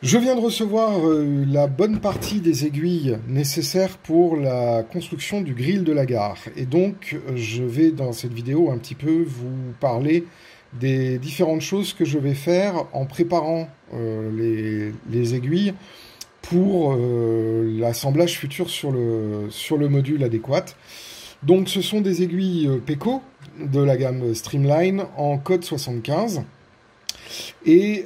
Je viens de recevoir la bonne partie des aiguilles nécessaires pour la construction du grill de la gare. Et donc, je vais dans cette vidéo un petit peu vous parler des différentes choses que je vais faire en préparant les aiguilles pour l'assemblage futur sur le module adéquat. Donc, ce sont des aiguilles Peco de la gamme Streamline en code 75. Et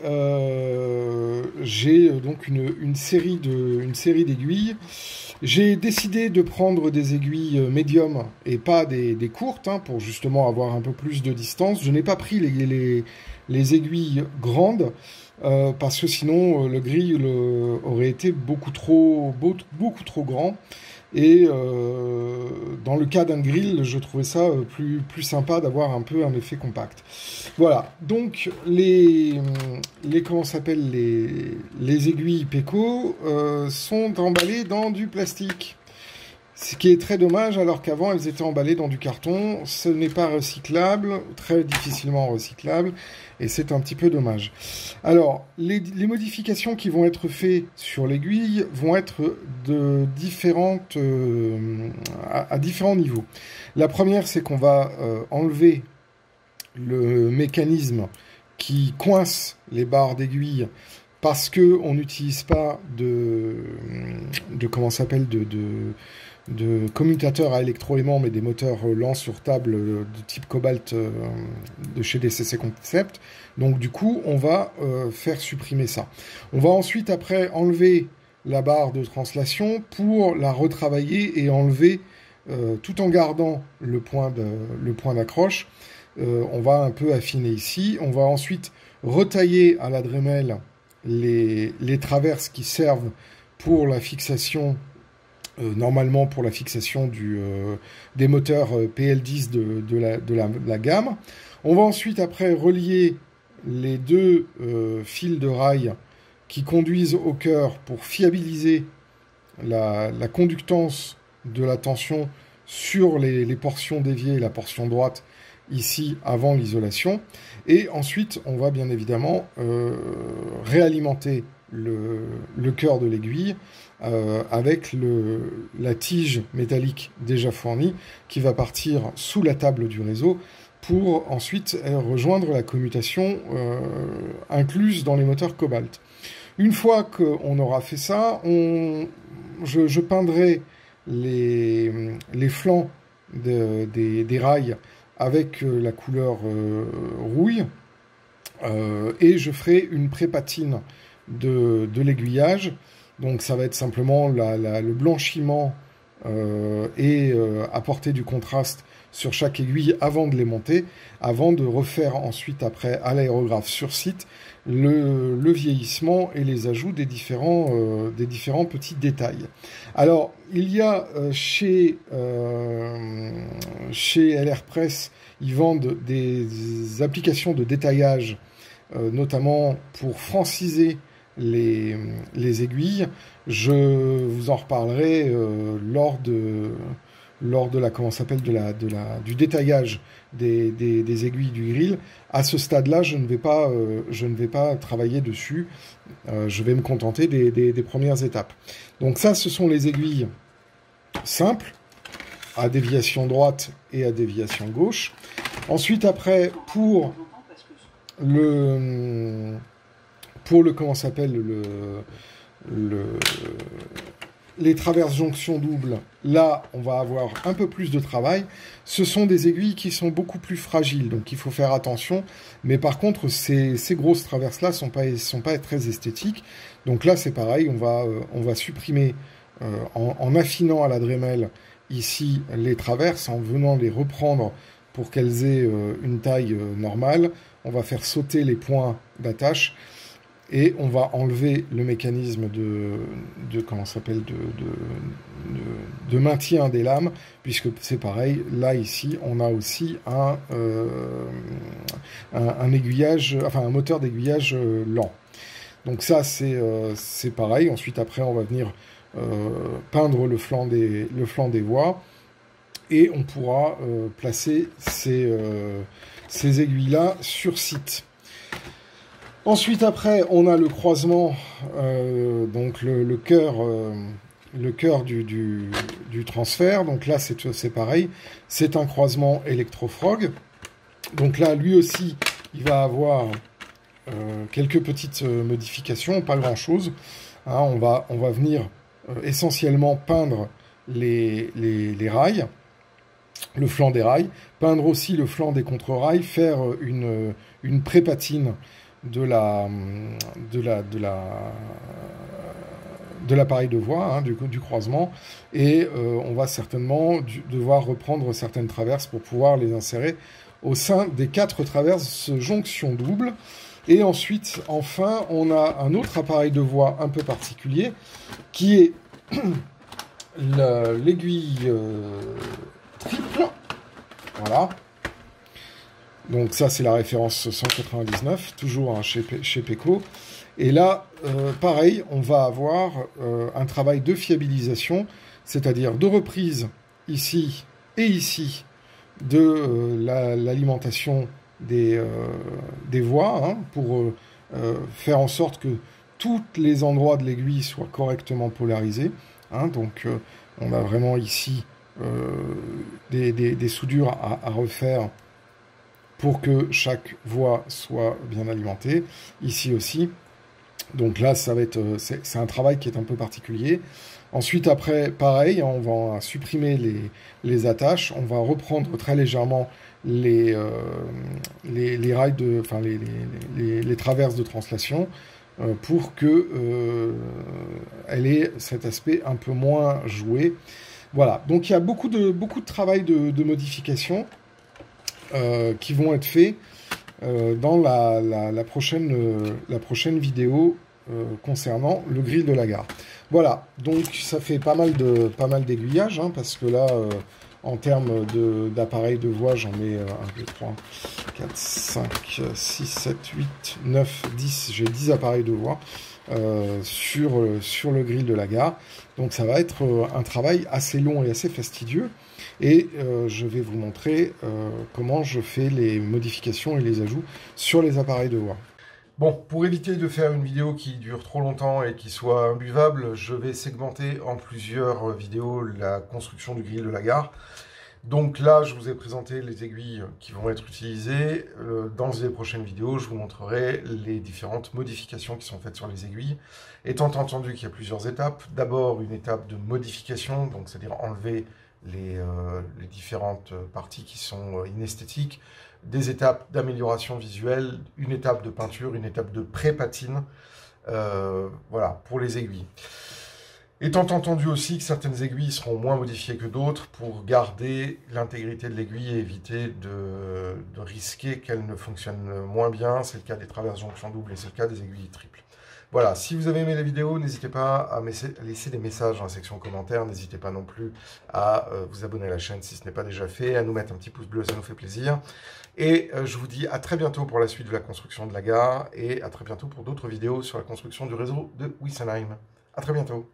j'ai donc une série d'aiguilles. J'ai décidé de prendre des aiguilles médium et pas des courtes, pour justement avoir un peu plus de distance. Je n'ai pas pris les aiguilles grandes parce que sinon le grill aurait été beaucoup trop grand. Et dans le cas d'un grill, je trouvais ça plus sympa d'avoir un peu un effet compact. Voilà, donc les aiguilles Peco sont emballées dans du plastique. Ce qui est très dommage, alors qu'avant elles étaient emballées dans du carton. Ce n'est pas recyclable, très difficilement recyclable, et c'est un petit peu dommage. Alors, les modifications qui vont être faites sur l'aiguille vont être à différents niveaux. La première, c'est qu'on va enlever le mécanisme qui coince les barres d'aiguille parce que on n'utilise pas de commutateurs à électroaimants, mais des moteurs lents sur table de type Cobalt de chez DCC Concept. Donc du coup, on va faire supprimer ça. On va ensuite après enlever la barre de translation pour la retravailler et enlever, tout en gardant le point d'accroche. On va un peu affiner ici. On va ensuite retailler à la Dremel les traverses qui servent pour la fixation, normalement pour la fixation des moteurs PL10 de la gamme. On va ensuite après relier les deux fils de rail qui conduisent au cœur pour fiabiliser la conductance de la tension sur les portions déviées et la portion droite ici avant l'isolation. Et ensuite on va bien évidemment réalimenter le cœur de l'aiguille avec la tige métallique déjà fournie qui va partir sous la table du réseau pour ensuite rejoindre la commutation incluse dans les moteurs Cobalt. Une fois qu'on aura fait ça, je peindrai les flancs des rails avec la couleur rouille et je ferai une pré-patine de l'aiguillage. Donc ça va être simplement le blanchiment et apporter du contraste sur chaque aiguille avant de les monter, avant de refaire ensuite après à l'aérographe sur site le vieillissement et les ajouts des différents petits détails. Alors il y a chez LR Press, ils vendent des applications de détaillage, notamment pour franciser les aiguilles. Je vous en reparlerai lors de du détaillage des aiguilles du grill. À ce stade-là, je ne vais pas travailler dessus. Je vais me contenter des premières étapes. Donc ça, ce sont les aiguilles simples, à déviation droite et à déviation gauche. Ensuite, après, pour les traverses jonction double, là, on va avoir un peu plus de travail. Ce sont des aiguilles qui sont beaucoup plus fragiles, donc il faut faire attention. Mais par contre, ces grosses traverses-là sont pas très esthétiques. Donc là, c'est pareil, on va supprimer, en affinant à la Dremel, ici, les traverses, en venant les reprendre pour qu'elles aient une taille normale. On va faire sauter les points d'attache. Et on va enlever le mécanisme de maintien des lames, puisque c'est pareil, là, ici, on a aussi un aiguillage, enfin un moteur d'aiguillage lent. Donc ça, c'est pareil. Ensuite, après, on va venir peindre le flanc des voies, et on pourra placer ces aiguilles-là sur site. Ensuite, après, on a le croisement, donc le cœur du transfert. Donc là, c'est pareil, c'est un croisement électrofrog. Donc là, lui aussi, il va avoir quelques petites modifications, pas grand-chose. Hein, on va venir essentiellement peindre les rails, le flanc des rails, peindre aussi le flanc des contre-rails, faire une pré-patine de l'appareil de voie, hein, du croisement, et on va certainement devoir reprendre certaines traverses pour pouvoir les insérer au sein des 4 traverses jonction double. Et ensuite, enfin, on a un autre appareil de voie un peu particulier, qui est l'aiguille triple. Voilà. Donc ça, c'est la référence 199, toujours hein, chez Peko. Et là, pareil, on va avoir un travail de fiabilisation, c'est-à-dire de reprise ici et ici de l'alimentation des voies, hein, pour faire en sorte que tous les endroits de l'aiguille soient correctement polarisés. Hein, donc on a vraiment ici des soudures à refaire pour que chaque voie soit bien alimentée. Ici aussi. Donc là, ça va être, c'est un travail qui est un peu particulier. Ensuite, après, pareil, on va supprimer les attaches. On va reprendre très légèrement les rails enfin les traverses de translation pour que elle ait cet aspect un peu moins joué. Voilà. Donc il y a beaucoup de travail de modification qui vont être faits dans la prochaine vidéo concernant le grill de la gare. Voilà, donc ça fait pas mal d'aiguillage, hein, parce que là, en termes d'appareil de voie, j'en ai 1, 2, 3, 4, 5, 6, 7, 8, 9, 10, j'ai 10 appareils de voie sur le grill de la gare. Donc ça va être un travail assez long et assez fastidieux. Et je vais vous montrer comment je fais les modifications et les ajouts sur les appareils de voie. Bon, pour éviter de faire une vidéo qui dure trop longtemps et qui soit imbuvable, je vais segmenter en plusieurs vidéos la construction du grill de la gare. Donc là, je vous ai présenté les aiguilles qui vont être utilisées. Dans les prochaines vidéos, je vous montrerai les différentes modifications qui sont faites sur les aiguilles. Étant entendu qu'il y a plusieurs étapes. D'abord, une étape de modification, donc c'est-à-dire enlever les différentes parties qui sont inesthétiques, des étapes d'amélioration visuelle, une étape de peinture, une étape de pré-patine, voilà, pour les aiguilles. Étant entendu aussi que certaines aiguilles seront moins modifiées que d'autres pour garder l'intégrité de l'aiguille et éviter de risquer qu'elle ne fonctionne moins bien. C'est le cas des traverses jonction double et c'est le cas des aiguilles triples. Voilà, si vous avez aimé la vidéo, n'hésitez pas à laisser des messages dans la section commentaires. N'hésitez pas non plus à vous abonner à la chaîne si ce n'est pas déjà fait, à nous mettre un petit pouce bleu, ça nous fait plaisir. Et je vous dis à très bientôt pour la suite de la construction de la gare et à très bientôt pour d'autres vidéos sur la construction du réseau de Wissenheim. À très bientôt.